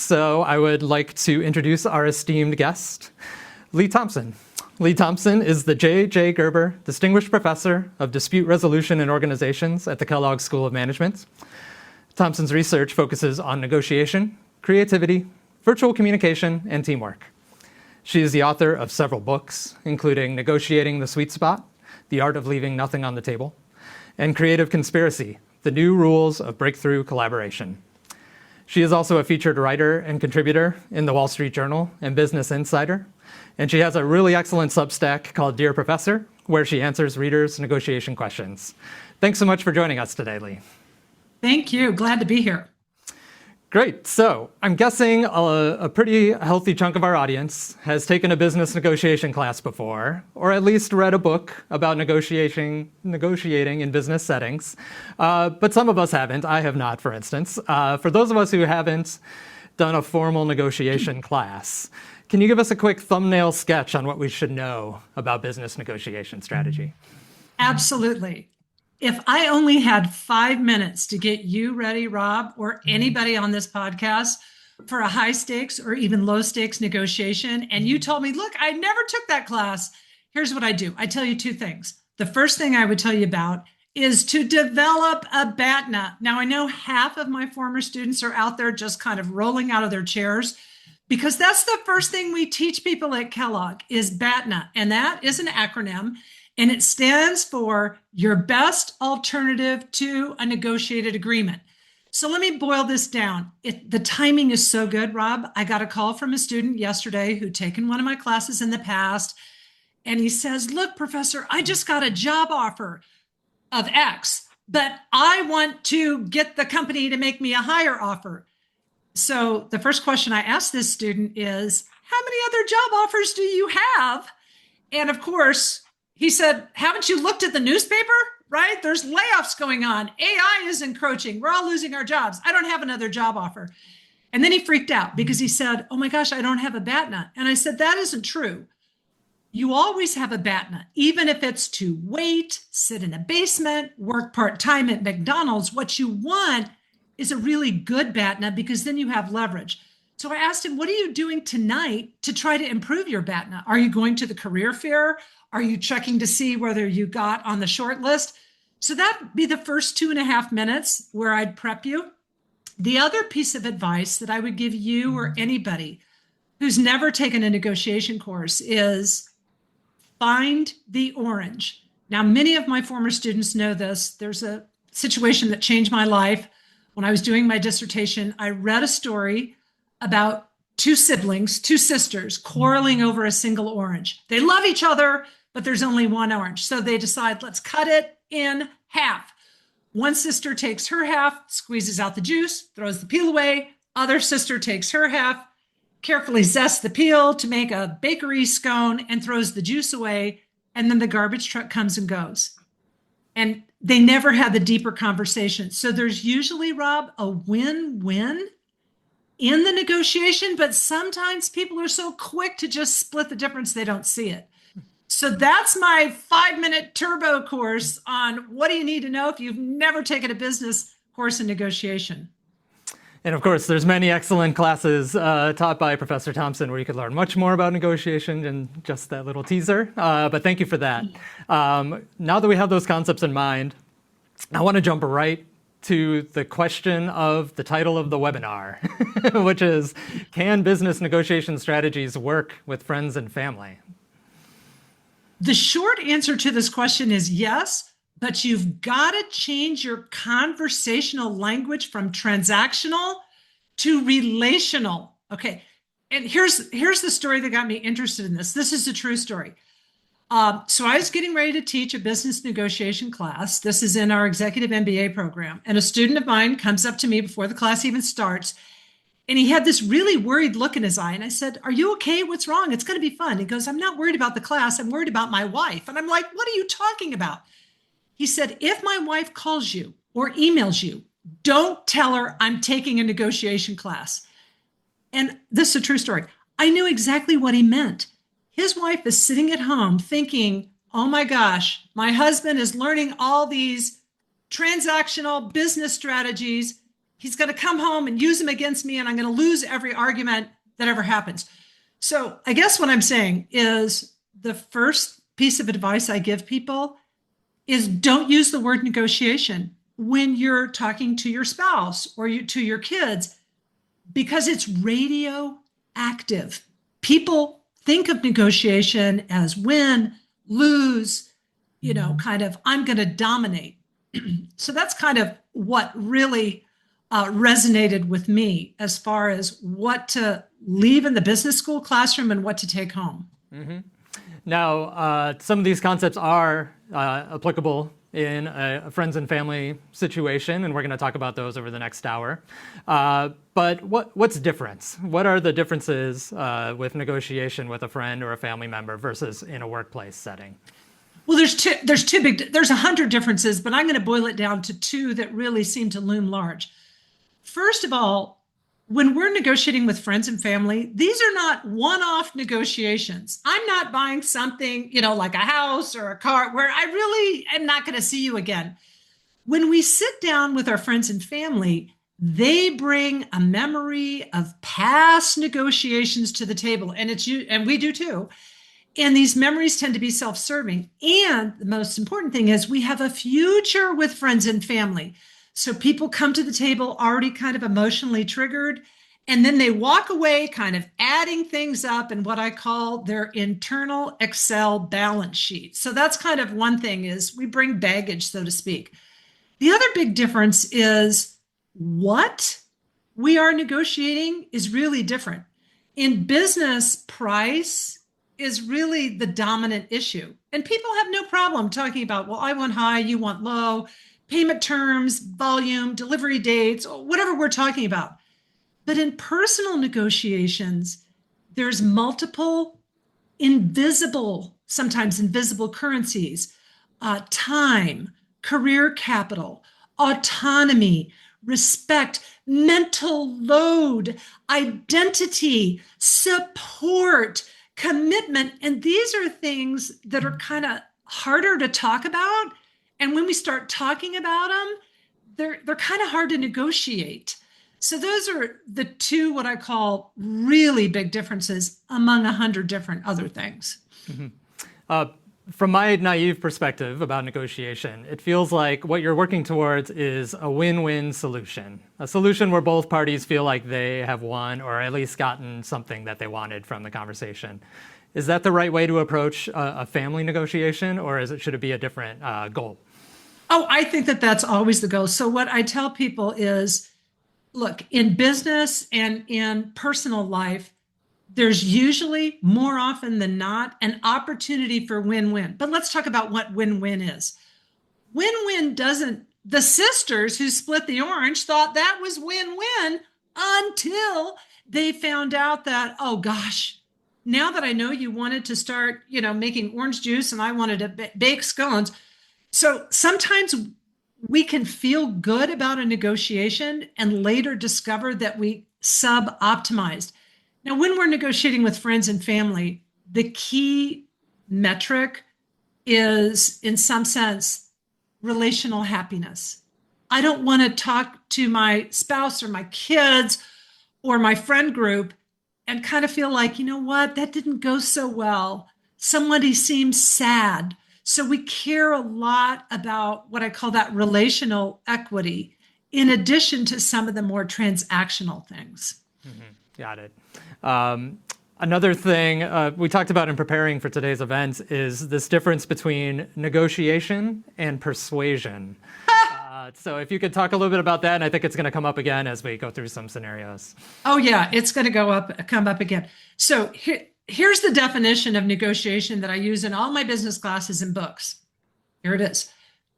So I would like to introduce our esteemed guest, Leigh Thompson. Leigh Thompson is the J. Gerber Distinguished Professor of Dispute Resolution and Organizations at the Kellogg School of Management. Thompson's research focuses on negotiation, creativity, virtual communication, and teamwork. She is the author of several books, including Negotiating the Sweet Spot, The Art of Leaving Nothing on the Table, and Creative Conspiracy, The New Rules of Breakthrough Collaboration. She is also a featured writer and contributor in the Wall Street Journal and Business Insider, and she has a really excellent Substack called Dear Professor, where she answers readers' negotiation questions. Thanks so much for joining us today, Leigh. Thank you. Glad to be here. Great. So I'm guessing a pretty healthy chunk of our audience has taken a business negotiation class before, or at least read a book about negotiating in business settings. But some of us haven't. I have not, for instance. For those of us who haven't done a formal negotiation class, can you give us a quick thumbnail sketch on what we should know about business negotiation strategy? Absolutely. If I only had 5 minutes to get you ready, Rob, or anybody on this podcast for a high stakes or even low stakes negotiation, and you told me, look, I never took that class, here's what I do. I tell you two things. The first thing I would tell you about is to develop a BATNA. Now, I know half of my former students are out there just kind of rolling out of their chairs, because that's the first thing we teach people at Kellogg is BATNA. And that is an acronym. And it stands for your best alternative to a negotiated agreement. So let me boil this down. The timing is so good, Rob. I got a call from a student yesterday who'd taken one of my classes in the past. And he says, look, professor, I just got a job offer of X, but I want to get the company to make me a higher offer. So the first question I asked this student is, how many other job offers do you have? And of course, he said, haven't you looked at the newspaper? Right? There's layoffs going on. AI is encroaching. We're all losing our jobs. I don't have another job offer. And then he freaked out because he said, oh my gosh, I don't have a BATNA. And I said, that isn't true. You always have a BATNA, even if it's to wait, sit in a basement, work part-time at McDonald's. What you want is a really good BATNA because then you have leverage. So I asked him, what are you doing tonight to try to improve your BATNA? Are you going to the career fair? Are you checking to see whether you got on the short list? So that'd be the first 2.5 minutes where I'd prep you. The other piece of advice that I would give you or anybody who's never taken a negotiation course is find the orange. Now, many of my former students know this. There's a situation that changed my life. When I was doing my dissertation, I read a story about two siblings, two sisters, quarreling over a single orange. They love each other, but there's only one orange. So they decide, let's cut it in half. One sister takes her half, squeezes out the juice, throws the peel away. Other sister takes her half, carefully zests the peel to make a bakery scone and throws the juice away. And then the garbage truck comes and goes. And they never had the deeper conversation. So there's usually, Rob, a win-win in the negotiation, but sometimes people are so quick to just split the difference, they don't see it. So that's my 5-minute turbo course on what do you need to know if you've never taken a business course in negotiation. And of course, there's many excellent classes taught by Professor Thompson where you could learn much more about negotiation than just that little teaser. But thank you for that. Now that we have those concepts in mind, I want to jump right to the question of the title of the webinar, which is, can business negotiation strategies work with friends and family? The short answer to this question is yes, but you've got to change your conversational language from transactional to relational. Okay. And here's the story that got me interested in this. This is a true story. So I was getting ready to teach a business negotiation class. This is in our executive MBA program. And a student of mine comes up to me before the class even starts. And he had this really worried look in his eye. And I said, are you okay? What's wrong? It's going to be fun. He goes, I'm not worried about the class. I'm worried about my wife. And I'm like, what are you talking about? He said, if my wife calls you or emails you, don't tell her I'm taking a negotiation class. And this is a true story. I knew exactly what he meant. His wife is sitting at home thinking, oh my gosh, my husband is learning all these transactional business strategies he's going to come home and use them against me, and I'm going to lose every argument that ever happens. So I guess what I'm saying is the first piece of advice I give people is don't use the word negotiation when you're talking to your spouse or to your kids, because it's radioactive. People think of negotiation as win, lose, kind of, I'm going to dominate. So that's kind of what really resonated with me as far as what to leave in the business school classroom and what to take home. Mm-hmm. Now, some of these concepts are applicable in a friends and family situation, and we're going to talk about those over the next hour. But what's different? What are the differences with negotiation with a friend or a family member versus in a workplace setting? Well, there's 100 differences, but I'm going to boil it down to two that really seem to loom large. First of all, when we're negotiating with friends and family, these are not one-off negotiations. I'm not buying something, like a house or a car where I really am not going to see you again. When we sit down with our friends and family, they bring a memory of past negotiations to the table, and we do too. And these memories tend to be self-serving. And the most important thing is we have a future with friends and family. So people come to the table already kind of emotionally triggered, and then they walk away kind of adding things up in what I call their internal Excel balance sheet. So that's kind of one thing, is we bring baggage, so to speak. The other big difference is what we are negotiating is really different. In business, price is really the dominant issue. And people have no problem talking about, well, I want high, you want low, payment terms, volume, delivery dates, whatever we're talking about. But in personal negotiations, there's multiple sometimes invisible currencies, time, career capital, autonomy, respect, mental load, identity, support, commitment. And these are things that are kind of harder to talk about. And when we start talking about them, they're kind of hard to negotiate. So those are the two, what I call really big differences among 100 different other things. Mm-hmm. From my naive perspective about negotiation, it feels like what you're working towards is a win-win solution, a solution where both parties feel like they have won or at least gotten something that they wanted from the conversation. Is that the right way to approach a family negotiation, or should it be a different goal? Oh, I think that that's always the goal. So what I tell people is, look, in business and in personal life, there's usually, more often than not, an opportunity for win-win. But let's talk about what win-win is. Win-win the sisters who split the orange thought that was win-win until they found out that, oh gosh, now that I know you wanted to start, making orange juice and I wanted to bake scones. So sometimes we can feel good about a negotiation and later discover that we sub-optimized. Now, when we're negotiating with friends and family, the key metric is, in some sense, relational happiness. I don't want to talk to my spouse or my kids or my friend group and kind of feel like, you know what, that didn't go so well. Somebody seems sad. So we care a lot about what I call that relational equity, in addition to some of the more transactional things. Mm-hmm. Got it. Another thing we talked about in preparing for today's event is this difference between negotiation and persuasion. So if you could talk a little bit about that, and I think it's going to come up again as we go through some scenarios. Oh yeah, it's going to come up again. So here's the definition of negotiation that I use in all my business classes and books. Here it is.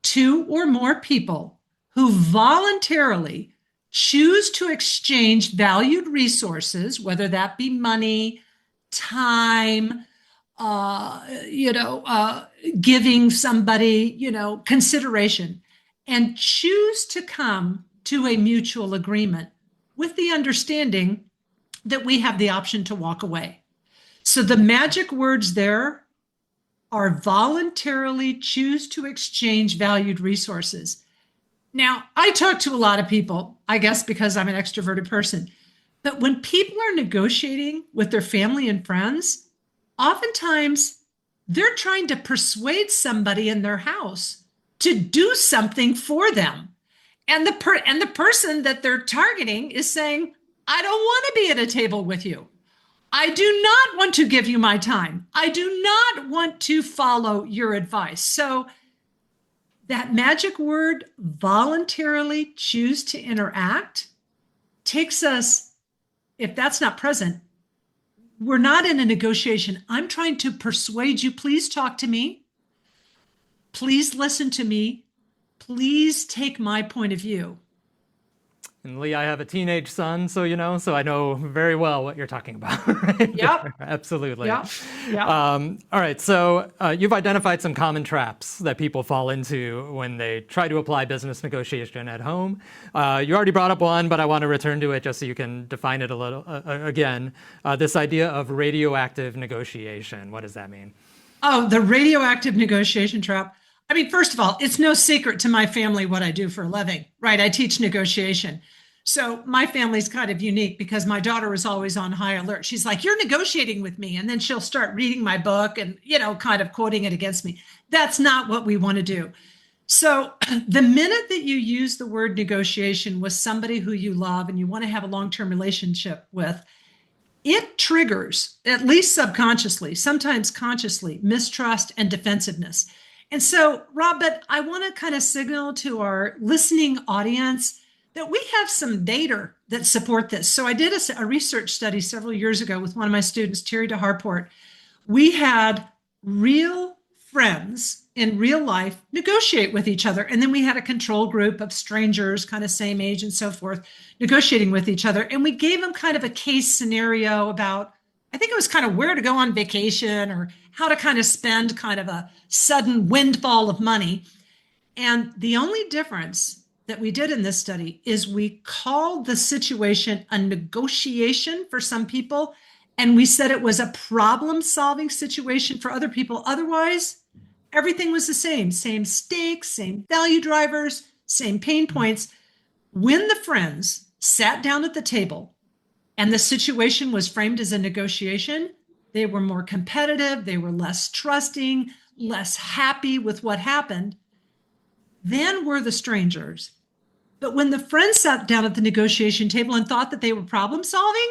Two or more people who voluntarily choose to exchange valued resources, whether that be money, time, giving somebody, consideration, and choose to come to a mutual agreement with the understanding that we have the option to walk away. So the magic words there are voluntarily choose to exchange valued resources. Now, I talk to a lot of people, I guess because I'm an extroverted person. But when people are negotiating with their family and friends, oftentimes they're trying to persuade somebody in their house to do something for them. And the person that they're targeting is saying, I don't want to be at a table with you. I do not want to give you my time. I do not want to follow your advice. So that magic word, voluntarily choose to interact, takes us, if that's not present, we're not in a negotiation. I'm trying to persuade you. Please talk to me. Please listen to me. Please take my point of view. And Leigh, I have a teenage son, so I know very well what you're talking about. Right? Yep. Absolutely. Yep. Yep. All right. So you've identified some common traps that people fall into when they try to apply business negotiation at home. You already brought up one, but I want to return to it just so you can define it a little again. This idea of radioactive negotiation. What does that mean? Oh, the radioactive negotiation trap. I mean, first of all, it's no secret to my family what I do for a living, right? I teach negotiation. So my family's kind of unique because my daughter is always on high alert. She's like, you're negotiating with me. And then she'll start reading my book and, kind of quoting it against me. That's not what we want to do. So the minute that you use the word negotiation with somebody who you love and you want to have a long-term relationship with, it triggers, at least subconsciously, sometimes consciously, mistrust and defensiveness. And so, Rob, but I want to kind of signal to our listening audience that we have some data that support this. So I did a research study several years ago with one of my students, Terry DeHarport. We had real friends in real life negotiate with each other. And then we had a control group of strangers, kind of same age and so forth, negotiating with each other. And we gave them kind of a case scenario about, I think it was kind of where to go on vacation or how to kind of spend kind of a sudden windfall of money. And the only difference that we did in this study is we called the situation a negotiation for some people, and we said it was a problem-solving situation for other people. Otherwise, everything was the same stakes, same value drivers, same pain points. When the friends sat down at the table and the situation was framed as a negotiation, they were more competitive, they were less trusting, less happy with what happened than were the strangers. But when the friends sat down at the negotiation table and thought that they were problem solving,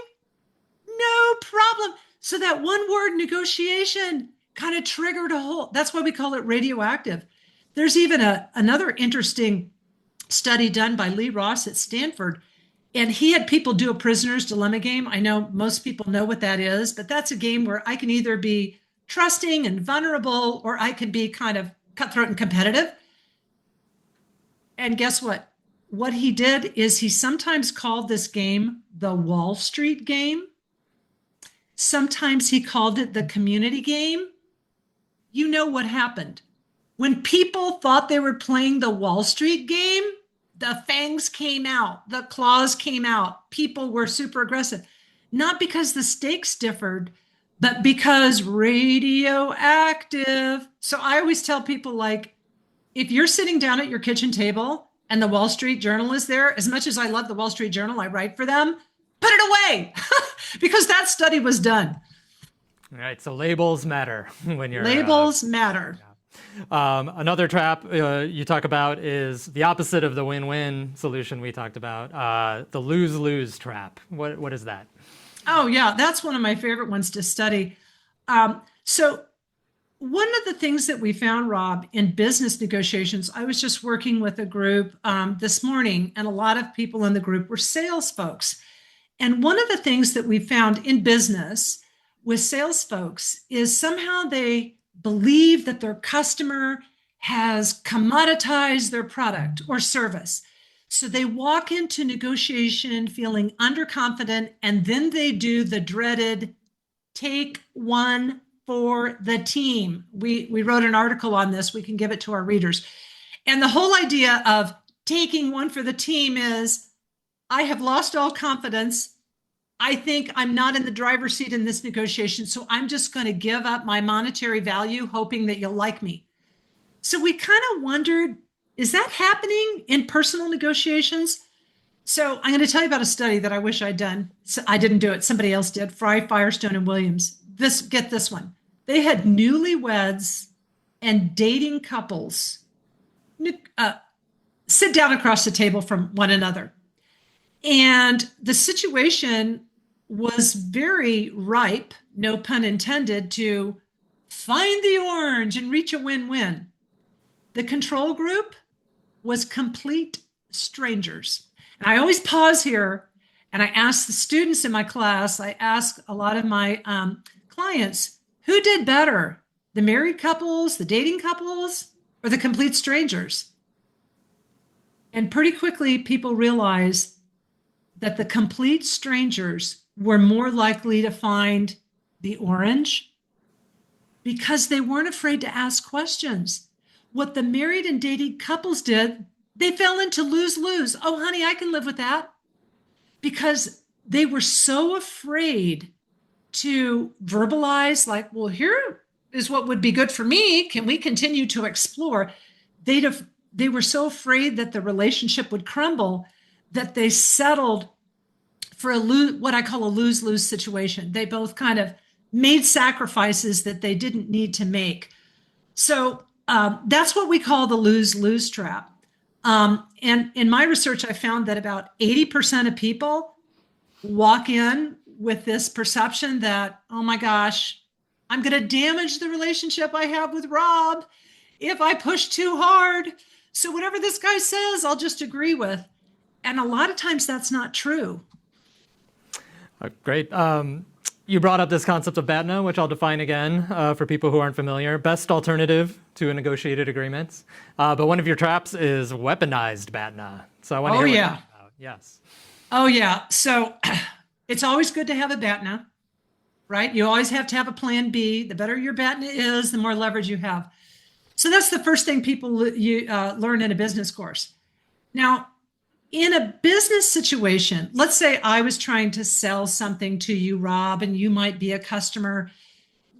no problem. So that one word negotiation kind of triggered a whole, that's why we call it radioactive. There's even another interesting study done by Lee Ross at Stanford. And he had people do a prisoner's dilemma game. I know most people know what that is, but that's a game where I can either be trusting and vulnerable, or I can be kind of cutthroat and competitive. And guess what? What he did is he sometimes called this game the Wall Street game. Sometimes he called it the community game. You know what happened? When people thought they were playing the Wall Street game, the fangs came out, the claws came out. People were super aggressive, not because the stakes differed, but because radioactive. So I always tell people, like, if you're sitting down at your kitchen table and the Wall Street Journal is there, as much as I love the Wall Street Journal, I write for them, put it away because that study was done. All right. So labels matter when you're labels matter. Another trap you talk about is the opposite of the win-win solution we talked about, the lose-lose trap. What is that? Oh, yeah, that's one of my favorite ones to study. So one of the things that we found, Rob, in business negotiations, I was just working with a group this morning, and a lot of people in the group were sales folks. And one of the things that we found in business with sales folks is somehow they believe that their customer has commoditized their product or service. So they walk into negotiation feeling underconfident, and then they do the dreaded take one for the team. We wrote an article on this. We can give it to our readers. And the whole idea of taking one for the team is, I have lost all confidence. I think I'm not in the driver's seat in this negotiation, so I'm just going to give up my monetary value, hoping that you'll like me. So we kind of wondered, is that happening in personal negotiations? So I'm going to tell you about a study that I wish I'd done. So I didn't do it. Somebody else did. Fry, Firestone, and Williams. Get this one. They had newlyweds and dating couples sit down across the table from one another. And the situation was very ripe, no pun intended, to find the orange and reach a win-win. The control group was complete strangers. And I always pause here and I ask the students in my class, I ask a lot of my clients, who did better, the married couples, the dating couples, or the complete strangers? And pretty quickly, people realize that the complete strangers were more likely to find the orange because they weren't afraid to ask questions. What the married and dating couples did, they fell into lose-lose. Oh, honey, I can live with that. Because they were so afraid to verbalize, like, well, here is what would be good for me. Can we continue to explore? They were so afraid that the relationship would crumble that they settled for what I call a lose-lose situation. They both kind of made sacrifices that they didn't need to make. So that's what we call the lose-lose trap. And in my research, I found that about 80% of people walk in with this perception that, oh my gosh, I'm going to damage the relationship I have with Rob if I push too hard. So whatever this guy says, I'll just agree with. And a lot of times that's not true. Great. You brought up this concept of BATNA, which I'll define again for people who aren't familiar. Best alternative to a negotiated agreement. But one of your traps is weaponized BATNA. So I want to hear what that's about. Yes. Oh, yeah. So it's always good to have a BATNA, right? You always have to have a plan B. The better your BATNA is, the more leverage you have. So that's the first thing people learn in a business course. Now, in a business situation, let's say I was trying to sell something to you, Rob, and you might be a customer.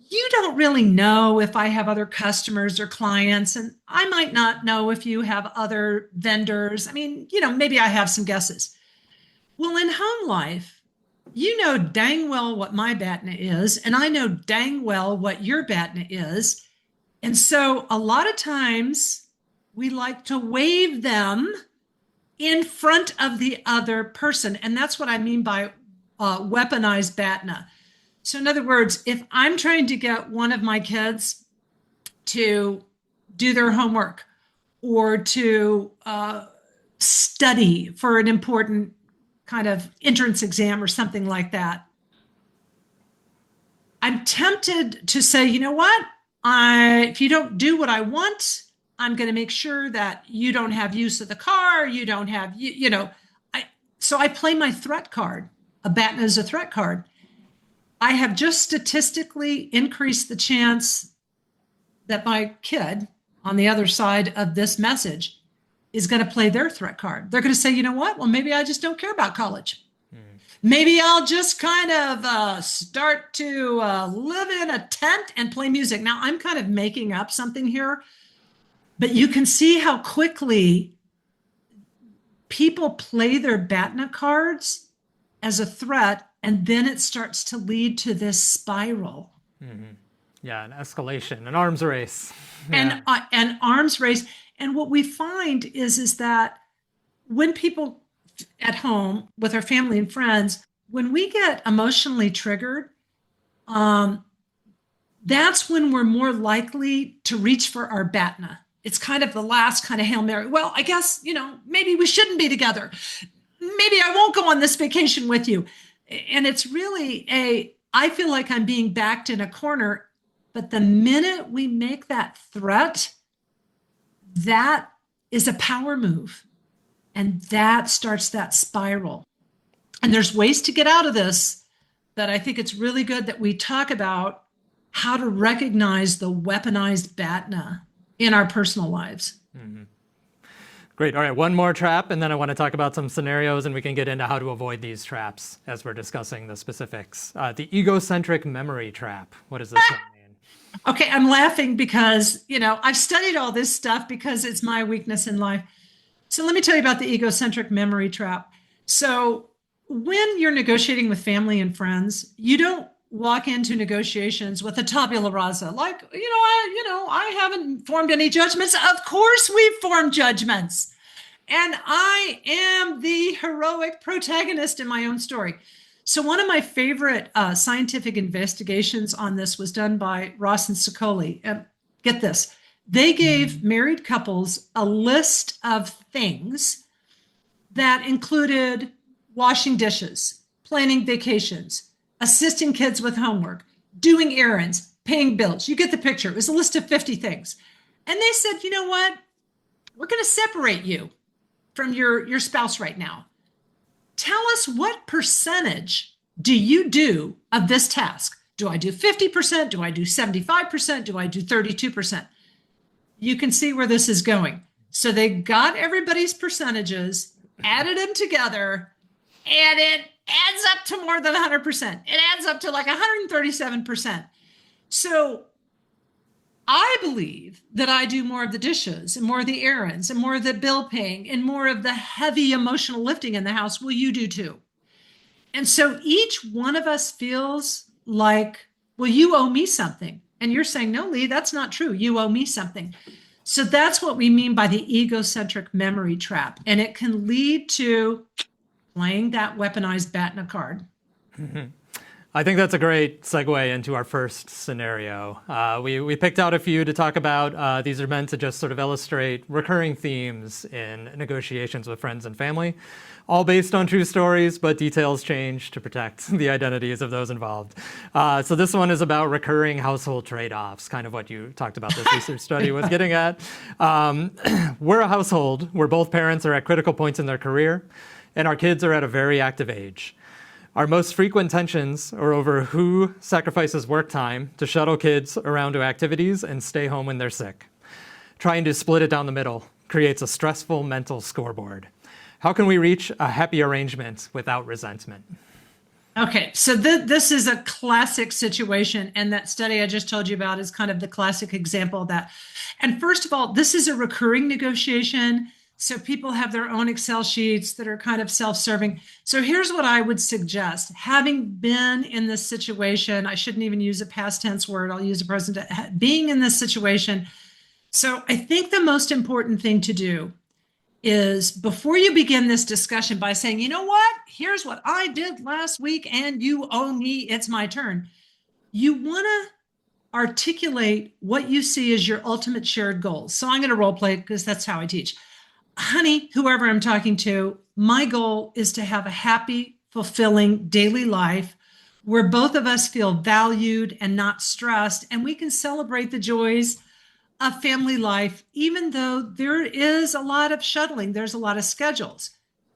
You don't really know if I have other customers or clients, and I might not know if you have other vendors. I mean, maybe I have some guesses. Well, in home life, you know dang well what my BATNA is, and I know dang well what your BATNA is. And so a lot of times we like to waive them in front of the other person. And that's what I mean by weaponized BATNA. So in other words, if I'm trying to get one of my kids to do their homework or to study for an important kind of entrance exam or something like that, I'm tempted to say, you know what? If you don't do what I want, I'm going to make sure that you don't have use of the car. You don't have, so I play my threat card. A BATNA is a threat card. I have just statistically increased the chance that my kid on the other side of this message is going to play their threat card. They're going to say, you know what? Well, maybe I just don't care about college. Maybe I'll just kind of start to live in a tent and play music. Now, I'm kind of making up something here, but you can see how quickly people play their BATNA cards as a threat, and then it starts to lead to this spiral. Mm-hmm. Yeah, an escalation, an arms race. Yeah. And arms race. And what we find is that when people at home with our family and friends, when we get emotionally triggered, that's when we're more likely to reach for our BATNA. It's kind of the last kind of Hail Mary. Well, I guess, maybe we shouldn't be together. Maybe I won't go on this vacation with you. And it's really I feel like I'm being backed in a corner. But the minute we make that threat, that is a power move. And that starts that spiral. And there's ways to get out of this that I think it's really good that we talk about how to recognize the weaponized BATNA in our personal lives. Mm-hmm. Great. All right, one more trap, and then I want to talk about some scenarios, and we can get into how to avoid these traps as we're discussing the specifics. The egocentric memory trap. What does this mean? Okay, I'm laughing because, I've studied all this stuff because it's my weakness in life. So let me tell you about the egocentric memory trap. So when you're negotiating with family and friends, you don't walk into negotiations with a tabula rasa, like, I haven't formed any judgments. Of course we've formed judgments. And I am the heroic protagonist in my own story. So one of my favorite scientific investigations on this was done by Ross and Sicoli. And get this, they gave married couples a list of things that included washing dishes, planning vacations, assisting kids with homework, doing errands, paying bills. You get the picture. It was a list of 50 things. And they said, you know what? We're going to separate you from your spouse right now. Tell us, what percentage do you do of this task? Do I do 50%? Do I do 75%? Do I do 32%? You can see where this is going. So they got everybody's percentages, added them together, and it adds up to more than 100%. It adds up to like 137%. So I believe that I do more of the dishes and more of the errands and more of the bill paying and more of the heavy emotional lifting in the house. Well, you do too. And so each one of us feels like, well, you owe me something. And you're saying, no, Leigh, that's not true. You owe me something. So that's what we mean by the egocentric memory trap. And it can lead to playing that weaponized BATNA card. Mm-hmm. I think that's a great segue into our first scenario. We picked out a few to talk about. These are meant to just sort of illustrate recurring themes in negotiations with friends and family, all based on true stories, but details change to protect the identities of those involved. So this one is about recurring household trade-offs, kind of what you talked about this research study was getting at. We're a household where both parents are at critical points in their career, and our kids are at a very active age. Our most frequent tensions are over who sacrifices work time to shuttle kids around to activities and stay home when they're sick. Trying to split it down the middle creates a stressful mental scoreboard. How can we reach a happy arrangement without resentment? Okay, so this is a classic situation, and that study I just told you about is kind of the classic example of that. And first of all, this is a recurring negotiation. So people have their own Excel sheets that are kind of self-serving. So here's what I would suggest. Having been in this situation, I shouldn't even use a past tense word, I'll use a present, being in this situation. So I think the most important thing to do is, before you begin this discussion by saying, you know what, here's what I did last week and you owe me, it's my turn. You want to articulate what you see as your ultimate shared goals. So I'm going to role play because that's how I teach. Honey, whoever I'm talking to, my goal is to have a happy, fulfilling daily life where both of us feel valued and not stressed, and we can celebrate the joys of family life, even though there is a lot of shuttling, there's a lot of schedules.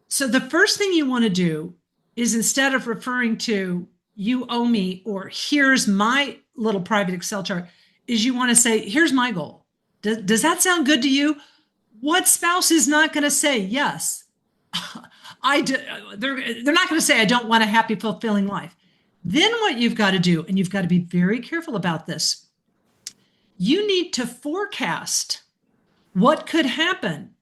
So the first thing you want to do is, instead of referring to you owe me or here's my little private Excel chart, is you want to say, here's my goal. Does that sound good to you? What spouse is not going to say, yes, I do? They're not going to say, I don't want a happy, fulfilling life. Then what you've got to do, and you've got to be very careful about this, you need to forecast what could happen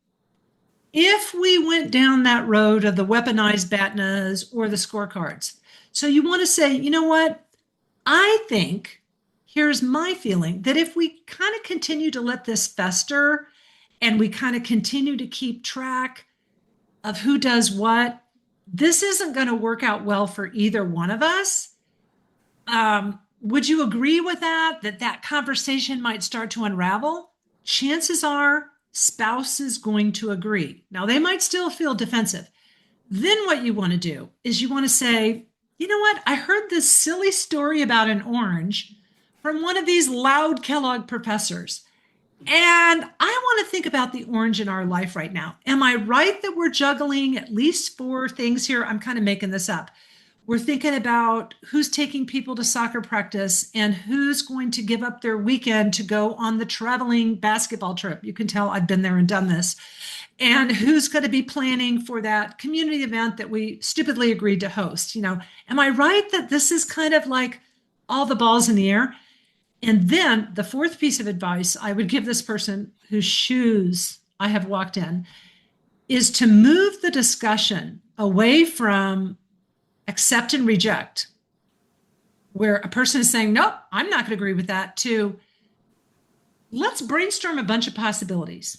if we went down that road of the weaponized BATNAs or the scorecards. So you want to say, you know what? I think, here's my feeling, that if we kind of continue to let this fester and we kind of continue to keep track of who does what, this isn't going to work out well for either one of us. Would you agree with that that conversation might start to unravel? Chances are spouse is going to agree. Now, they might still feel defensive. Then what you want to do is you want to say, you know what? I heard this silly story about an orange from one of these loud Kellogg professors. And I want to think about the orange in our life right now. Am I right that we're juggling at least 4 things here? I'm kind of making this up. We're thinking about who's taking people to soccer practice and who's going to give up their weekend to go on the traveling basketball trip. You can tell I've been there and done this. And who's going to be planning for that community event that we stupidly agreed to host. Am I right that this is kind of like all the balls in the air? And then the fourth piece of advice I would give this person whose shoes I have walked in is to move the discussion away from accept and reject, where a person is saying, nope, I'm not going to agree with that, to let's brainstorm a bunch of possibilities.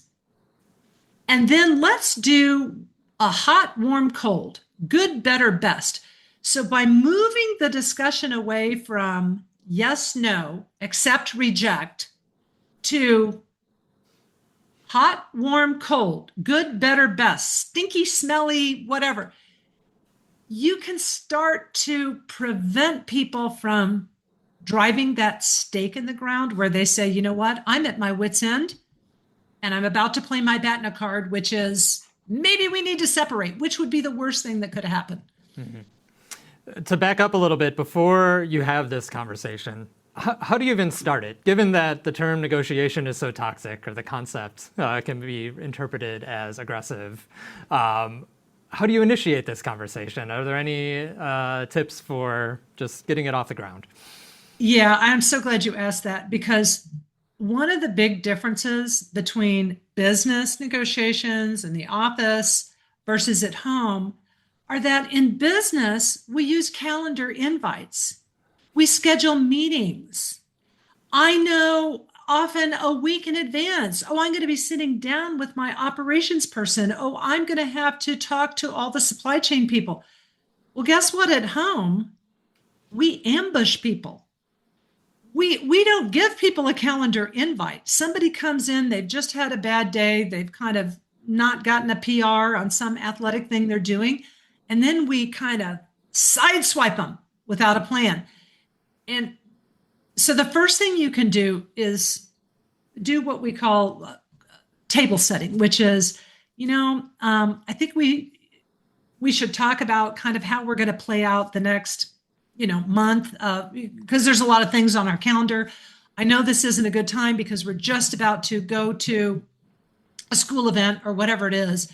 And then let's do a hot, warm, cold, good, better, best. So by moving the discussion away from yes, no, accept, reject, to hot, warm, cold, good, better, best, stinky, smelly, whatever, you can start to prevent people from driving that stake in the ground where they say, you know what, I'm at my wit's end and I'm about to play my bat in a card, which is maybe we need to separate, which would be the worst thing that could have happened. Mm-hmm. To back up a little bit, before you have this conversation, how do you even start it? Given that the term negotiation is so toxic, or the concept can be interpreted as aggressive, how do you initiate this conversation? Are there any tips for just getting it off the ground? Yeah, I'm so glad you asked that, because one of the big differences between business negotiations in the office versus at home are that in business, we use calendar invites. We schedule meetings. I know often a week in advance. Oh, I'm going to be sitting down with my operations person. Oh, I'm going to have to talk to all the supply chain people. Well, guess what? At home, we ambush people. We don't give people a calendar invite. Somebody comes in, they've just had a bad day, they've kind of not gotten a PR on some athletic thing they're doing, and then we kind of sideswipe them without a plan. And so the first thing you can do is do what we call table setting, which is, I think we should talk about kind of how we're going to play out the next month, because there's a lot of things on our calendar. I know this isn't a good time because we're just about to go to a school event or whatever it is,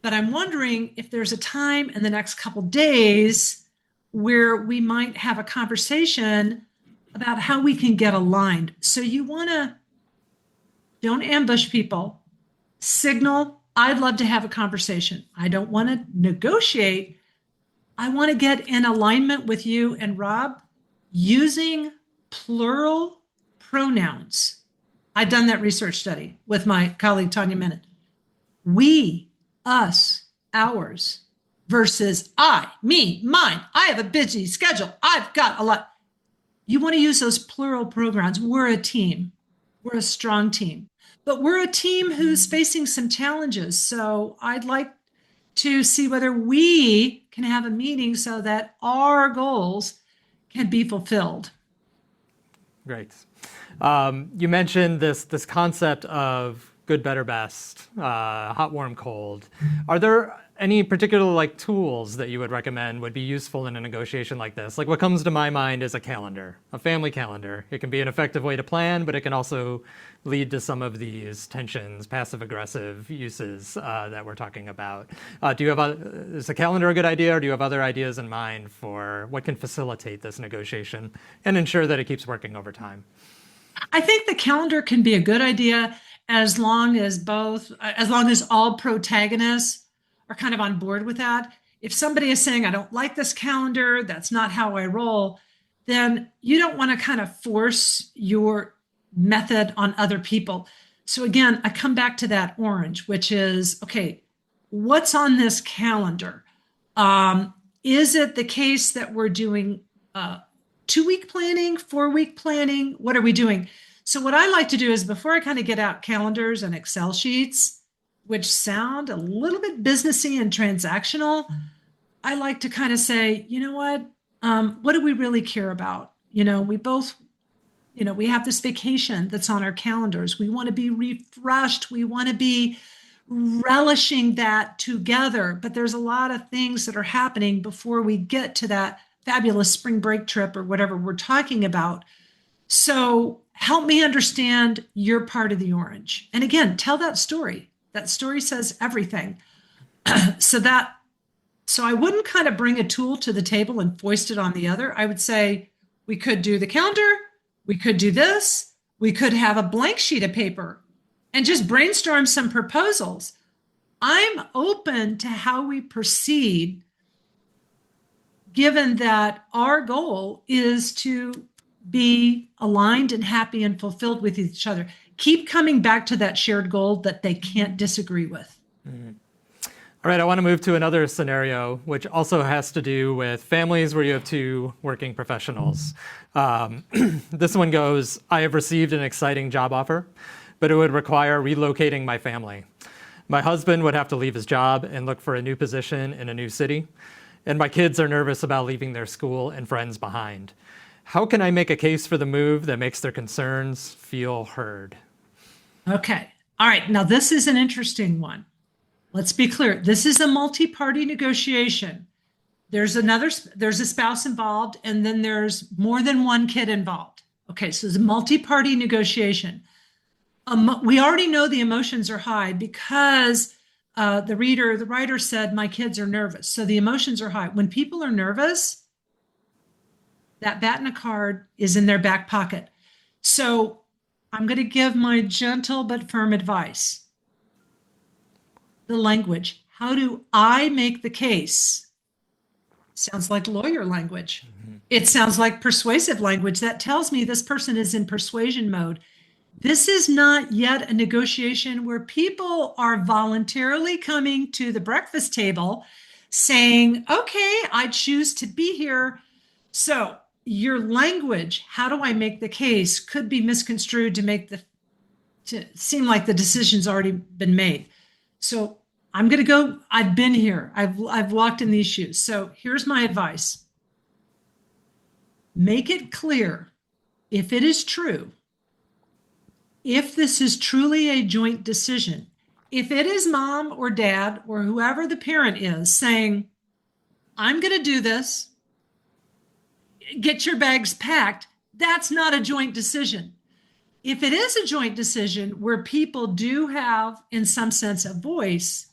but I'm wondering if there's a time in the next couple days where we might have a conversation about how we can get aligned. So you want to, don't ambush people, signal, I'd love to have a conversation. I don't want to negotiate. I want to get in alignment with you and Rob using plural pronouns. I've done that research study with my colleague, Tanya Minute. We, us, ours, versus I, me, mine. I have a busy schedule. I've got a lot. You want to use those plural pronouns. We're a team. We're a strong team. But we're a team who's facing some challenges. So I'd like to see whether we can have a meeting so that our goals can be fulfilled. Great. You mentioned this concept of good, better, best, hot, warm, cold. Are there any particular tools that you would recommend would be useful in a negotiation like this? What comes to my mind is a calendar, a family calendar. It can be an effective way to plan, but it can also lead to some of these tensions, passive-aggressive uses that we're talking about. Is a calendar a good idea, or do you have other ideas in mind for what can facilitate this negotiation and ensure that it keeps working over time? I think the calendar can be a good idea as long as all protagonists are kind of on board with that. If somebody is saying, I don't like this calendar, that's not how I roll, then you don't want to kind of force your method on other people. So again, I come back to that orange, which is, okay, what's on this calendar? Is it the case that we're doing 2-week planning, 4-week planning? What are we doing? So what I like to do is, before I kind of get out calendars and Excel sheets, which sound a little bit businessy and transactional, I like to kind of say, you know what do we really care about? We both, we have this vacation that's on our calendars. We want to be refreshed. We want to be relishing that together. But there's a lot of things that are happening before we get to that fabulous spring break trip or whatever we're talking about. So help me understand your part of the orange. And again, tell that story. That story says everything. So I wouldn't kind of bring a tool to the table and foist it on the other. I would say, we could do the calendar. We could do this. We could have a blank sheet of paper and just brainstorm some proposals. I'm open to how we proceed, given that our goal is to be aligned and happy and fulfilled with each other. Keep coming back to that shared goal that they can't disagree with. All right, I want to move to another scenario, which also has to do with families where you have two working professionals. This one goes, I have received an exciting job offer, but it would require relocating my family. My husband would have to leave his job and look for a new position in a new city, and my kids are nervous about leaving their school and friends behind. How can I make a case for the move that makes their concerns feel heard? Okay. All right. Now, this is an interesting one. Let's be clear. This is a multi-party negotiation. There's a spouse involved, and then there's more than one kid involved. Okay. So it's a multi-party negotiation. We already know the emotions are high because the writer said, my kids are nervous. So the emotions are high. When people are nervous, that bat in a card is in their back pocket. So I'm going to give my gentle but firm advice. The language. How do I make the case? Sounds like lawyer language. Mm-hmm. It sounds like persuasive language. That tells me this person is in persuasion mode. This is not yet a negotiation where people are voluntarily coming to the breakfast table saying, okay, I choose to be here. So your language, how do I make the case, could be misconstrued to seem like the decision's already been made. So I'm going to go, I've been here. I've walked in these shoes. So here's my advice. Make it clear, if it is true, if this is truly a joint decision, if it is mom or dad or whoever the parent is saying, I'm going to do this, get your bags packed, that's not a joint decision. If it is a joint decision where people do have, in some sense, a voice,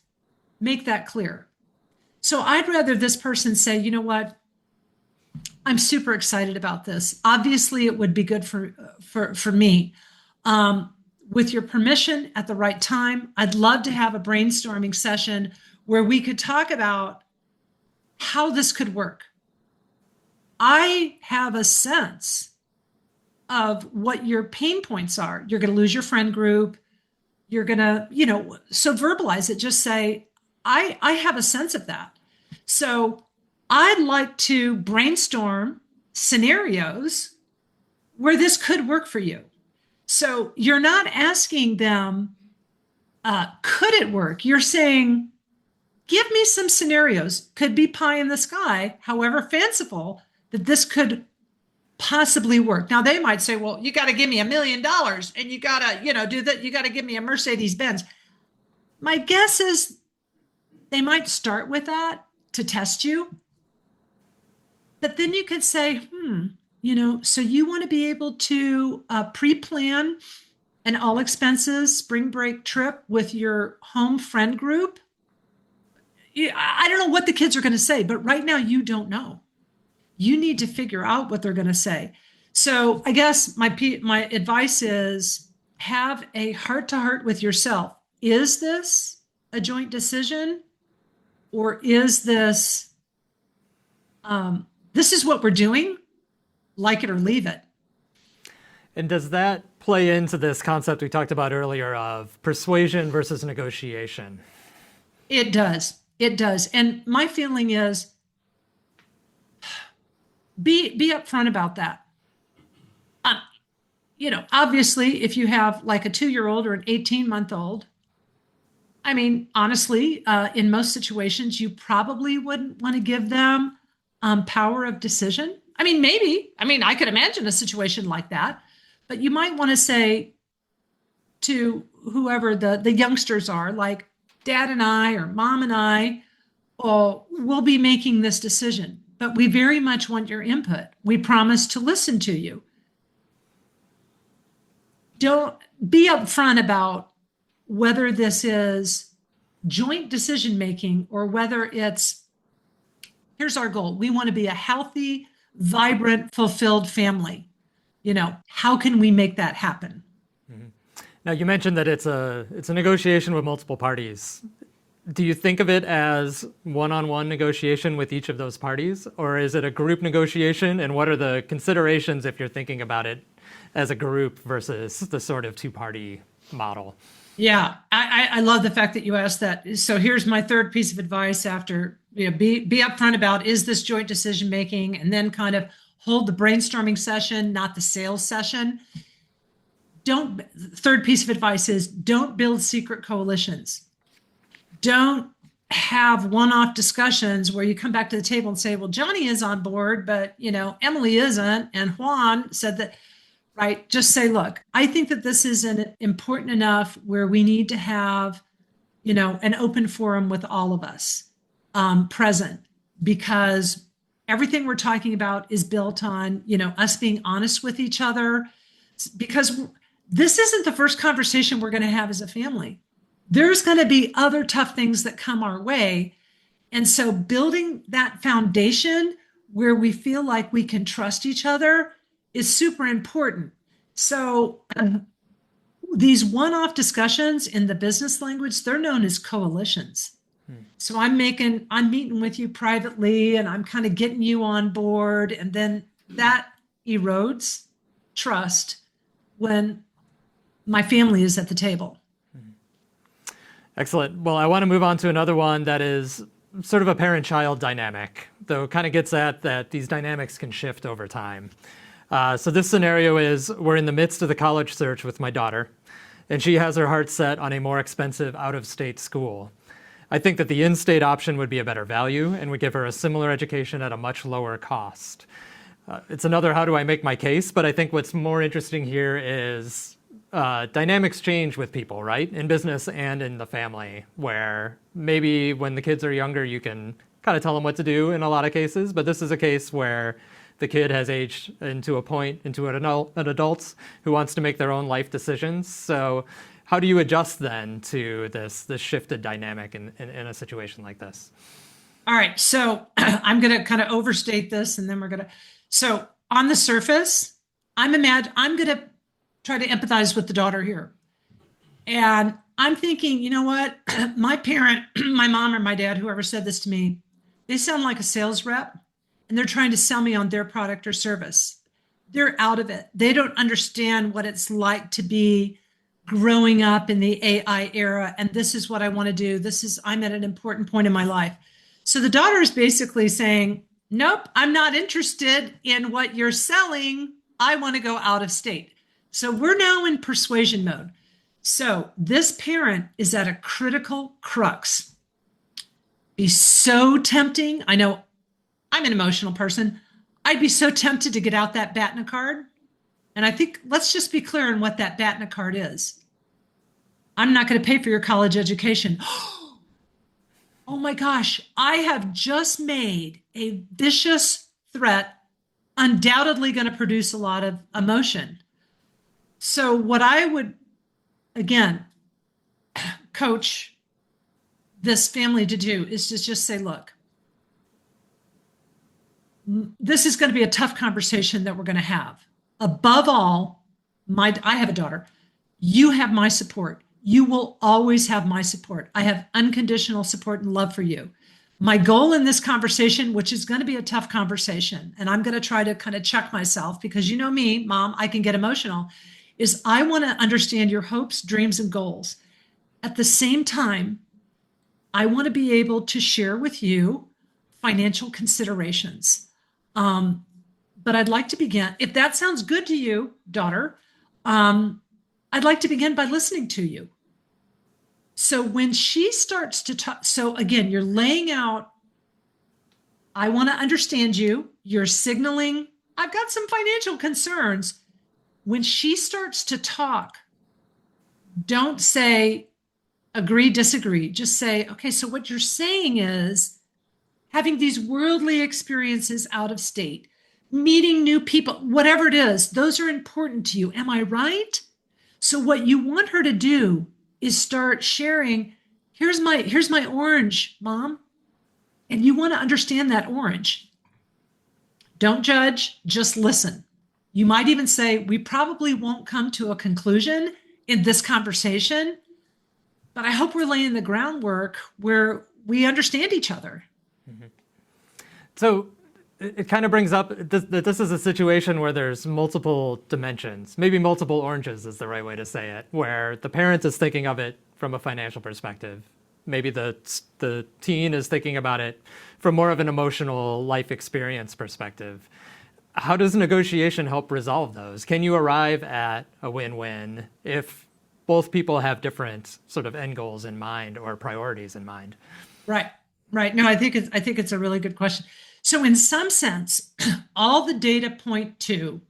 make that clear. So I'd rather this person say, you know what, I'm super excited about this. Obviously, it would be good for me. With your permission, at the right time, I'd love to have a brainstorming session where we could talk about how this could work. I have a sense of what your pain points are. You're going to lose your friend group. You're going to, so verbalize it. Just say, I have a sense of that. So I'd like to brainstorm scenarios where this could work for you. So you're not asking them, could it work? You're saying, give me some scenarios. Could be pie in the sky, however fanciful, that this could possibly work. Now they might say, well, you got to give me $1 million and you got to, do that. You got to give me a Mercedes Benz. My guess is they might start with that to test you. But then you could say, so you want to be able to pre-plan an all expenses spring break trip with your home friend group. I don't know what the kids are going to say, but right now you don't know. You need to figure out what they're going to say. So I guess my advice is have a heart-to-heart with yourself. Is this a joint decision? Or is this, this is what we're doing, like it or leave it? And does that play into this concept we talked about earlier of persuasion versus negotiation? It does. It does. And my feeling is be upfront about that. Obviously, if you have like a 2-year-old or an 18-month-old, I mean, honestly, in most situations, you probably wouldn't want to give them power of decision. I mean, maybe. I mean, I could imagine a situation like that. But you might want to say to whoever the youngsters are, like dad and I or mom and I, we'll be making this decision. But we very much want your input. We promise to listen to you. Don't be upfront about whether this is joint decision making or whether it's, here's our goal. We want to be a healthy, vibrant, fulfilled family. How can we make that happen? Mm-hmm. Now you mentioned that it's a negotiation with multiple parties. Do you think of it as one-on-one negotiation with each of those parties, or is it a group negotiation? And what are the considerations if you're thinking about it as a group versus the sort of two-party model? Yeah, I love the fact that you asked that. So here's my third piece of advice after, be upfront about, is this joint decision making, and then kind of hold the brainstorming session, not the sales session. Third piece of advice is don't build secret coalitions. Don't have one-off discussions where you come back to the table and say, well, Johnny is on board, but Emily isn't, and Juan said that. Right? Just say, look, I think that this is important enough where we need to have, an open forum with all of us present, because everything we're talking about is built on, us being honest with each other, because this isn't the first conversation we're going to have as a family. There's going to be other tough things that come our way. And so building that foundation where we feel like we can trust each other is super important. So these one-off discussions in the business language, they're known as coalitions. So I'm meeting with you privately, and I'm kind of getting you on board. And then that erodes trust when my family is at the table. Excellent. Well, I want to move on to another one that is sort of a parent-child dynamic, though it kind of gets at that these dynamics can shift over time. So this scenario is, we're in the midst of the college search with my daughter, and she has her heart set on a more expensive out-of-state school. I think that the in-state option would be a better value and would give her a similar education at a much lower cost. It's another how do I make my case, but I think what's more interesting here is dynamics change with people, right? In business and in the family, where maybe when the kids are younger, you can kind of tell them what to do in a lot of cases, but this is a case where the kid has aged into an adult who wants to make their own life decisions. So how do you adjust then to this shifted dynamic in a situation like this? All right. So I'm going to kind of overstate this, and then so on the surface, I'm going to try to empathize with the daughter here. And I'm thinking, you know what? My parent, my mom or my dad, whoever said this to me, they sound like a sales rep, and they're trying to sell me on their product or service. They're out of it. They don't understand what it's like to be growing up in the AI era. And this is what I want to do. I'm at an important point in my life. So the daughter is basically saying, nope, I'm not interested in what you're selling. I want to go out of state. So we're now in persuasion mode. So this parent is at a critical crux. Be so tempting. I know I'm an emotional person. I'd be so tempted to get out that BATNA card. And I think let's just be clear on what that BATNA card is. I'm not going to pay for your college education. Oh my gosh, I have just made a vicious threat, undoubtedly going to produce a lot of emotion. So what I would, again, coach this family to do is to just say, look, this is going to be a tough conversation that we're going to have. Above all, I have a daughter. You have my support. You will always have my support. I have unconditional support and love for you. My goal in this conversation, which is going to be a tough conversation, and I'm going to try to kind of check myself because you know me, Mom, I can get emotional, is I want to understand your hopes, dreams, and goals. At the same time, I want to be able to share with you financial considerations. But I'd like to begin, if that sounds good to you, daughter, I'd like to begin by listening to you. So when she starts to talk, so again, you're laying out, I want to understand you. You're signaling, I've got some financial concerns. When she starts to talk, don't say agree, disagree. Just say, okay, so what you're saying is having these worldly experiences out of state, meeting new people, whatever it is, those are important to you. Am I right? So what you want her to do is start sharing, here's my orange, Mom. And you want to understand that orange. Don't judge, just listen. You might even say, we probably won't come to a conclusion in this conversation, but I hope we're laying the groundwork where we understand each other. So it kind of brings up that this is a situation where there's multiple dimensions, maybe multiple oranges is the right way to say it, where the parent is thinking of it from a financial perspective. Maybe the teen is thinking about it from more of an emotional life experience perspective. How does negotiation help resolve those? Can you arrive at a win-win if both people have different sort of end goals in mind or priorities in mind? Right. Right. No, I think it's a really good question. So in some sense, all the data point to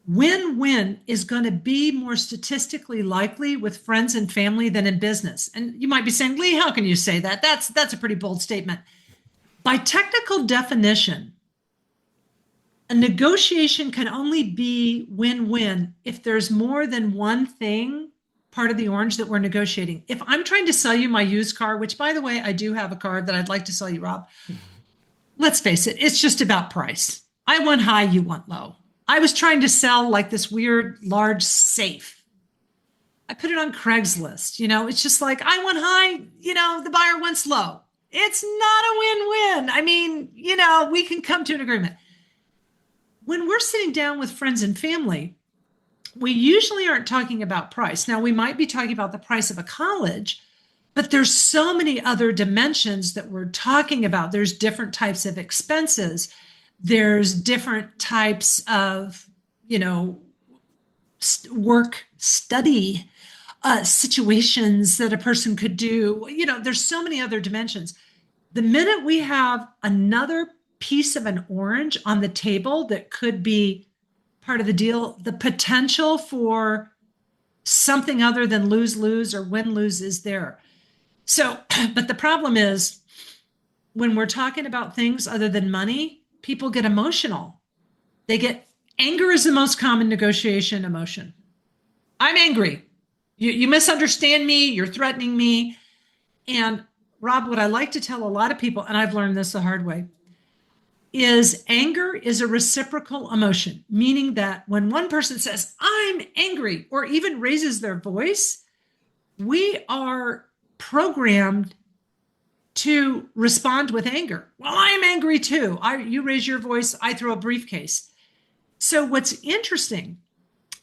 win-win is going to be more statistically likely with friends and family than in business. And you might be saying, Leigh, how can you say that? That's a pretty bold statement. By technical definition, a negotiation can only be win-win if there's more than one thing, part of the orange, that we're negotiating. If I'm trying to sell you my used car, which by the way, I do have a car that I'd like to sell you, Rob. Let's face it, it's just about price. I want high, you want low. I was trying to sell like this weird large safe. I put it on Craigslist. It's just like, I want high, the buyer wants low. It's not a win-win. I mean, we can come to an agreement. When we're sitting down with friends and family, we usually aren't talking about price. Now, we might be talking about the price of a college, but there's so many other dimensions that we're talking about. There's different types of expenses. There's different types of, work study situations that a person could do. There's so many other dimensions. The minute we have another piece of an orange on the table that could be part of the deal, the potential for something other than lose-lose or win-lose is there. So, but the problem is when we're talking about things other than money, people get emotional. Anger is the most common negotiation emotion. I'm angry. You misunderstand me. You're threatening me. And Rob, what I like to tell a lot of people, and I've learned this the hard way, is anger is a reciprocal emotion, meaning that when one person says, I'm angry, or even raises their voice, we are programmed to respond with anger. Well, I'm angry too. You raise your voice, I throw a briefcase. So what's interesting,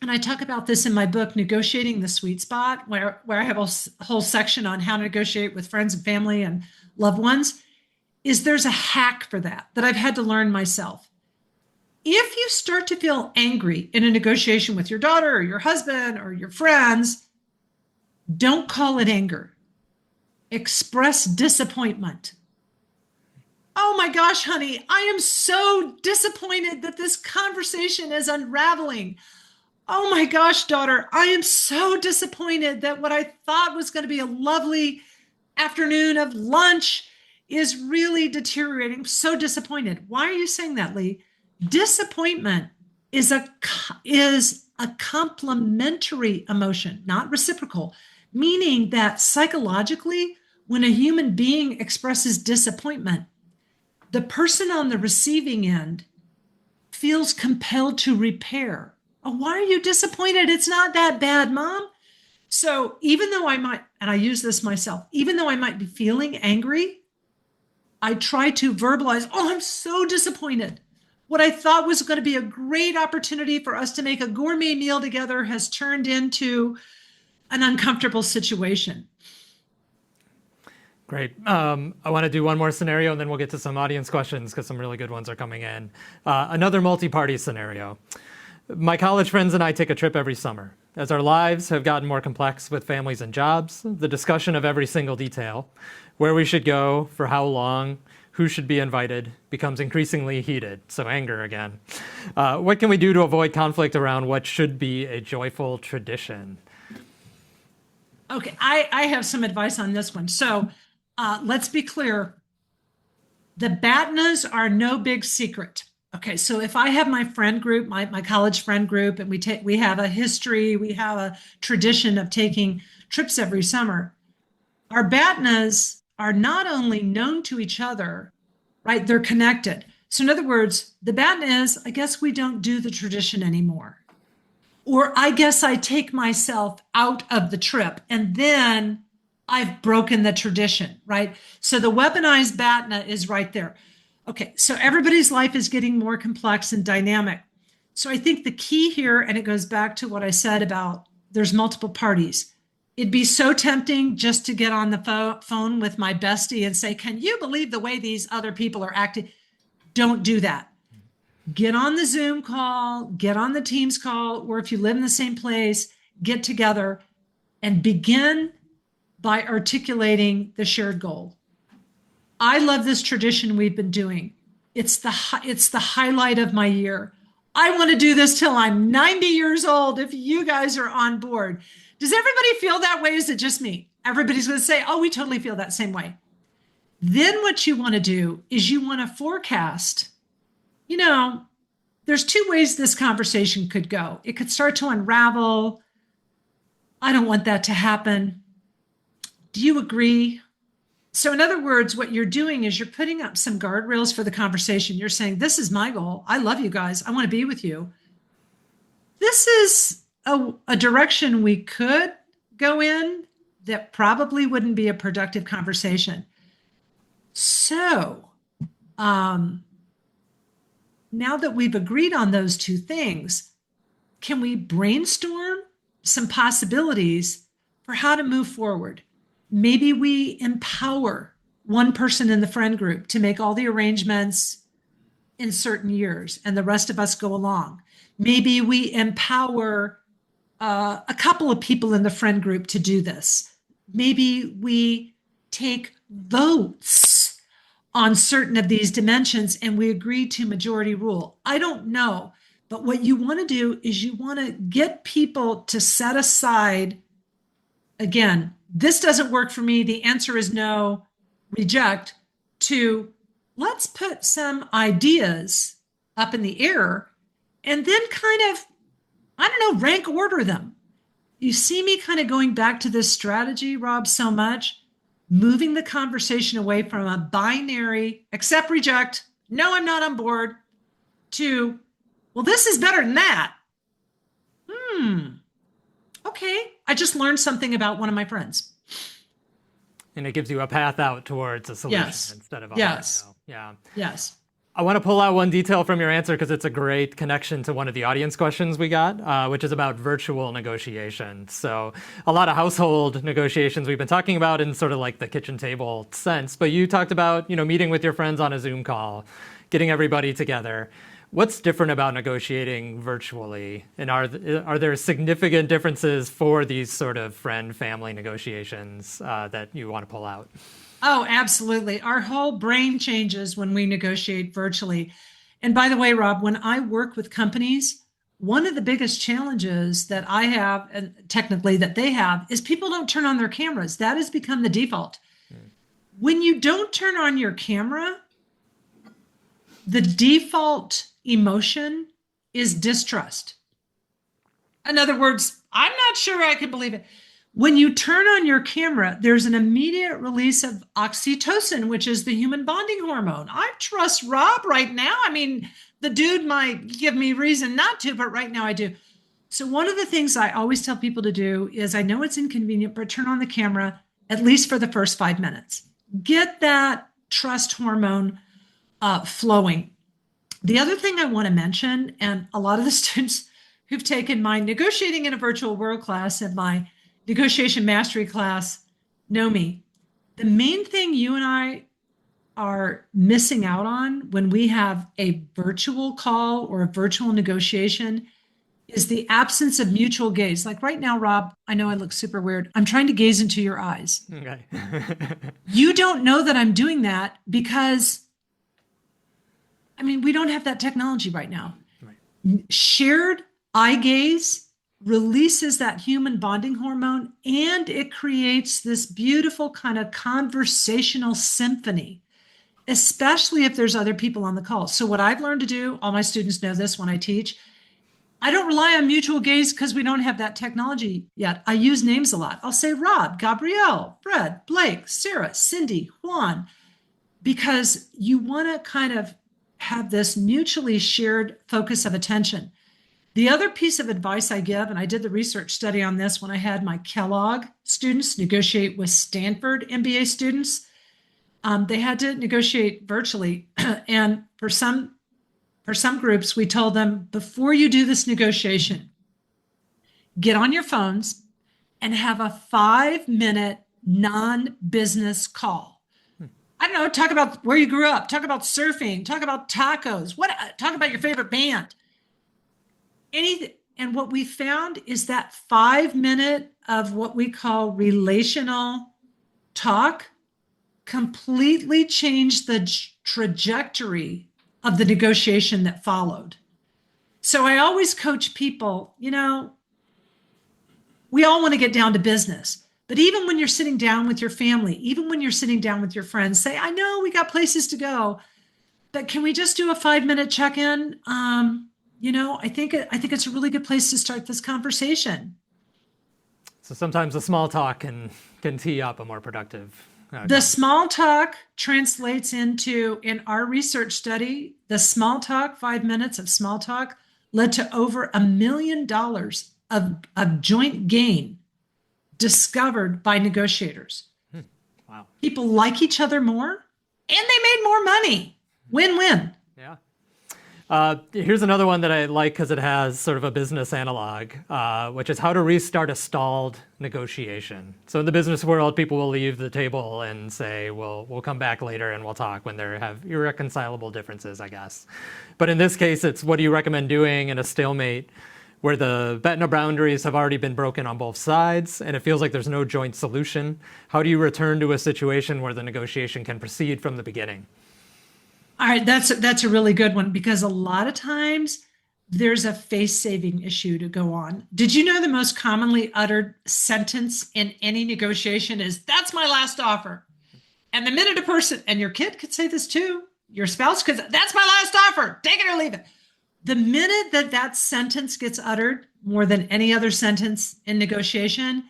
and I talk about this in my book, Negotiating the Sweet Spot, where I have a whole section on how to negotiate with friends and family and loved ones, is there's a hack for that I've had to learn myself. If you start to feel angry in a negotiation with your daughter or your husband or your friends, don't call it anger. Express disappointment. Oh my gosh, honey, I am so disappointed that this conversation is unraveling. Oh my gosh, daughter, I am so disappointed that what I thought was going to be a lovely afternoon of lunch is really deteriorating. I'm so disappointed. Why are you saying that, Leigh? Disappointment is a complementary emotion, not reciprocal, meaning that psychologically, when a human being expresses disappointment, the person on the receiving end feels compelled to repair. Oh, why are you disappointed? It's not that bad, Mom. So even though I might, and I use this myself, even though I might be feeling angry, I try to verbalize, oh, I'm so disappointed. What I thought was going to be a great opportunity for us to make a gourmet meal together has turned into an uncomfortable situation. Great. I want to do one more scenario and then we'll get to some audience questions because some really good ones are coming in. Another multi-party scenario. My college friends and I take a trip every summer. As our lives have gotten more complex with families and jobs, the discussion of every single detail, where we should go, for how long, who should be invited, becomes increasingly heated. So anger again. What can we do to avoid conflict around what should be a joyful tradition? Okay, I have some advice on this one. So let's be clear. The BATNAs are no big secret. Okay, so if I have my friend group, my college friend group, and we have a history, we have a tradition of taking trips every summer, our BATNAs are not only known to each other, right? They're connected. So in other words, the BATNA is, I guess we don't do the tradition anymore. Or I guess I take myself out of the trip. And then I've broken the tradition, right? So the weaponized BATNA is right there. Okay, so everybody's life is getting more complex and dynamic. So I think the key here, and it goes back to what I said about there's multiple parties. It'd be so tempting just to get on the phone with my bestie and say, can you believe the way these other people are acting? Don't do that. Get on the Zoom call, get on the Teams call, or if you live in the same place, get together and begin by articulating the shared goal. I love this tradition we've been doing. It's the highlight of my year. I want to do this till I'm 90 years old if you guys are on board. Does everybody feel that way? Is it just me? Everybody's going to say, oh, we totally feel that same way. Then what you want to do is you want to forecast, there's two ways this conversation could go. It could start to unravel. I don't want that to happen. Do you agree? So in other words, what you're doing is you're putting up some guardrails for the conversation. You're saying, this is my goal. I love you guys. I want to be with you. This is a direction we could go in that probably wouldn't be a productive conversation. So now that we've agreed on those two things, can we brainstorm some possibilities for how to move forward? Maybe we empower one person in the friend group to make all the arrangements in certain years and the rest of us go along. Maybe we empower a couple of people in the friend group to do this. Maybe we take votes on certain of these dimensions and we agree to majority rule. I don't know, but what you want to do is you want to get people to set aside, again, this doesn't work for me. The answer is no, reject, to let's put some ideas up in the air and then kind of, rank order them. You see me kind of going back to this strategy, Rob, so much, moving the conversation away from a binary, accept, reject, no, I'm not on board, to, well, this is better than that. Okay, I just learned something about one of my friends. And it gives you a path out towards a solution instead of a yes. Yeah. Yes. I want to pull out one detail from your answer because it's a great connection to one of the audience questions we got, which is about virtual negotiation. So a lot of household negotiations we've been talking about in sort of like the kitchen table sense, but you talked about, meeting with your friends on a Zoom call, getting everybody together. What's different about negotiating virtually? And are there significant differences for these sort of friend-family negotiations that you want to pull out? Oh, absolutely. Our whole brain changes when we negotiate virtually. And by the way, Rob, when I work with companies, one of the biggest challenges that I have, and technically that they have, is people don't turn on their cameras. That has become the default. When you don't turn on your camera, the default emotion is distrust. In other words, I'm not sure I can believe it. When you turn on your camera, there's an immediate release of oxytocin, which is the human bonding hormone. I trust Rob right now. I mean, the dude might give me reason not to, but right now I do. So one of the things I always tell people to do is, I know it's inconvenient, but turn on the camera at least for the first 5 minutes. Get that trust hormone flowing. The other thing I want to mention, and a lot of the students who've taken my Negotiating in a Virtual World class and my Negotiation Mastery class know me. The main thing you and I are missing out on when we have a virtual call or a virtual negotiation is the absence of mutual gaze. Like right now, Rob, I know I look super weird. I'm trying to gaze into your eyes. Okay. You don't know that I'm doing that because, we don't have that technology right now. Right. Shared eye gaze releases that human bonding hormone, and it creates this beautiful kind of conversational symphony, especially if there's other people on the call. So what I've learned to do, all my students know this when I teach, I don't rely on mutual gaze because we don't have that technology yet. I use names a lot. I'll say Rob, Gabrielle, Fred, Blake, Sarah, Cindy, Juan, because you want to kind of have this mutually shared focus of attention. The other piece of advice I give, and I did the research study on this when I had my Kellogg students negotiate with Stanford MBA students. They had to negotiate virtually. And for some groups, we told them, before you do this negotiation, get on your phones and have a 5-minute non-business call. I don't know, talk about where you grew up, talk about surfing, talk about tacos, talk about your favorite band. Anything. And what we found is that 5 minute of what we call relational talk completely changed the trajectory of the negotiation that followed. So I always coach people, we all want to get down to business, but even when you're sitting down with your family, even when you're sitting down with your friends, say, I know we got places to go, but can we just do a 5-minute check-in? I think it's a really good place to start this conversation. So sometimes the small talk can tee up a more productive. The small talk translates into, in our research study, the small talk, 5 minutes of small talk led to over $1 million of joint gain discovered by negotiators. Wow. People like each other more and they made more money. Win-win. Yeah. Here's another one that I like because it has sort of a business analog, which is how to restart a stalled negotiation. So in the business world, people will leave the table and say, we'll come back later and we'll talk when they have irreconcilable differences, I guess. But in this case, it's what do you recommend doing in a stalemate where the boundaries have already been broken on both sides and it feels like there's no joint solution? How do you return to a situation where the negotiation can proceed from the beginning? All right, that's a really good one, because a lot of times there's a face-saving issue to go on. Did you know the most commonly uttered sentence in any negotiation is, that's my last offer? And the minute a person, and your kid could say this too, your spouse could say, that's my last offer, take it or leave it. The minute that sentence gets uttered more than any other sentence in negotiation,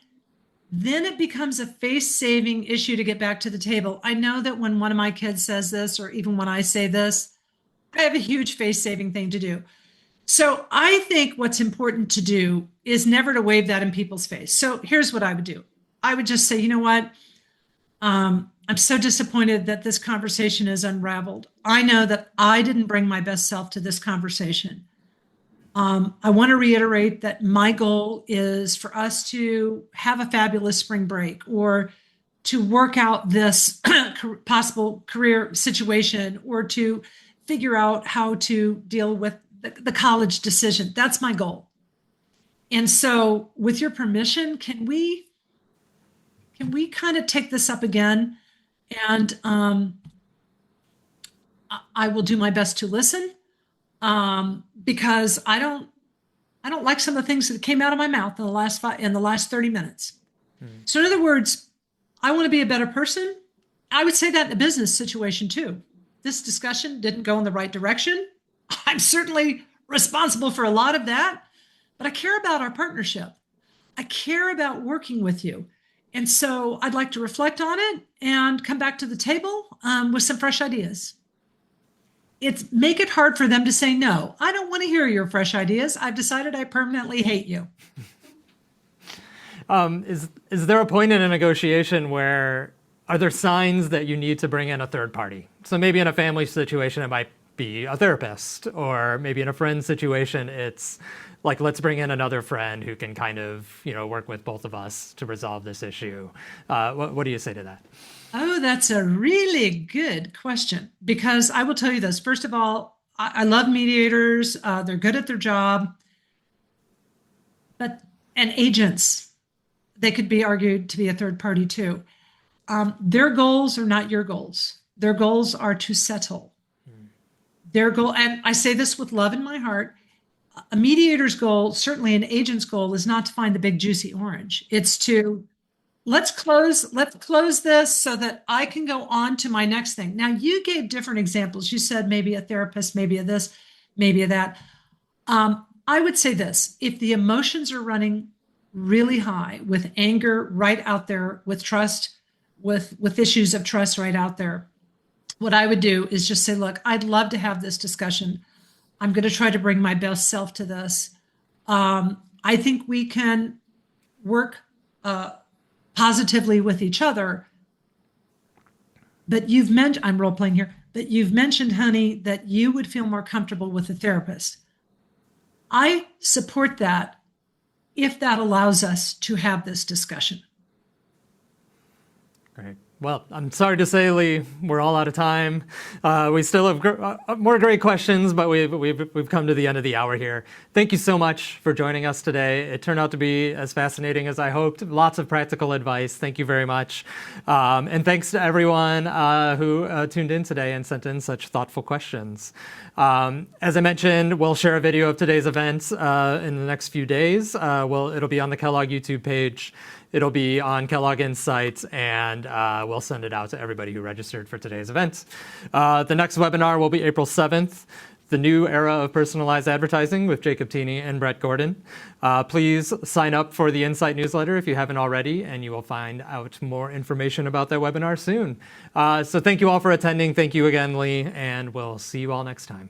then it becomes a face-saving issue to get back to the table. I know that when one of my kids says this, or even when I say this, I have a huge face-saving thing to do. So I think what's important to do is never to wave that in people's face. So here's what I would do. I would just say, you know what? I'm so disappointed that this conversation is unraveled. I know that I didn't bring my best self to this conversation. I want to reiterate that my goal is for us to have a fabulous spring break, or to work out this possible career situation, or to figure out how to deal with the college decision. That's my goal. And so with your permission, can we kind of take this up again? And I will do my best to listen. Because I don't like some of the things that came out of my mouth in the last 30 minutes. So in other words, I want to be a better person. I would say that in a business situation too. This discussion didn't go in the right direction. I'm certainly responsible for a lot of that, but I care about our partnership. I care about working with you. And so I'd like to reflect on it and come back to the table with some fresh ideas. Make it hard for them to say, no, I don't want to hear your fresh ideas. I've decided I permanently hate you. Is there a point in a negotiation where, are there signs that you need to bring in a third party? So maybe in a family situation, it might be a therapist, or maybe in a friend situation, it's like, let's bring in another friend who can kind of, work with both of us to resolve this issue. What do you say to that? Oh, that's a really good question, because I will tell you this. First of all, I love mediators. They're good at their job. And agents, they could be argued to be a third party too. Their goals are not your goals. Their goals are to settle. Their goal, and I say this with love in my heart, a mediator's goal, certainly an agent's goal, is not to find the big juicy orange. It's to let's close this so that I can go on to my next thing. Now, you gave different examples. You said maybe a therapist, maybe a this, maybe a that. I would say this: if the emotions are running really high, with anger right out there, with trust, with issues of trust right out there, what I would do is just say, look, I'd love to have this discussion. I'm going to try to bring my best self to this. I think we can work positively with each other. But you've mentioned, I'm role playing here, but you've mentioned, honey, that you would feel more comfortable with a therapist. I support that if that allows us to have this discussion. Great. Well, I'm sorry to say, Leigh, we're all out of time. We still have more great questions, but we've come to the end of the hour here. Thank you so much for joining us today. It turned out to be as fascinating as I hoped. Lots of practical advice. Thank you very much. And thanks to everyone who tuned in today and sent in such thoughtful questions. As I mentioned, we'll share a video of today's events in the next few days. It'll be on the Kellogg YouTube page. It'll be on Kellogg Insights, and we'll send it out to everybody who registered for today's event. The next webinar will be April 7th, The New Era of Personalized Advertising with Jacob Tini and Brett Gordon. Please sign up for the Insight newsletter if you haven't already, and you will find out more information about that webinar soon. So thank you all for attending. Thank you again, Leigh, and we'll see you all next time.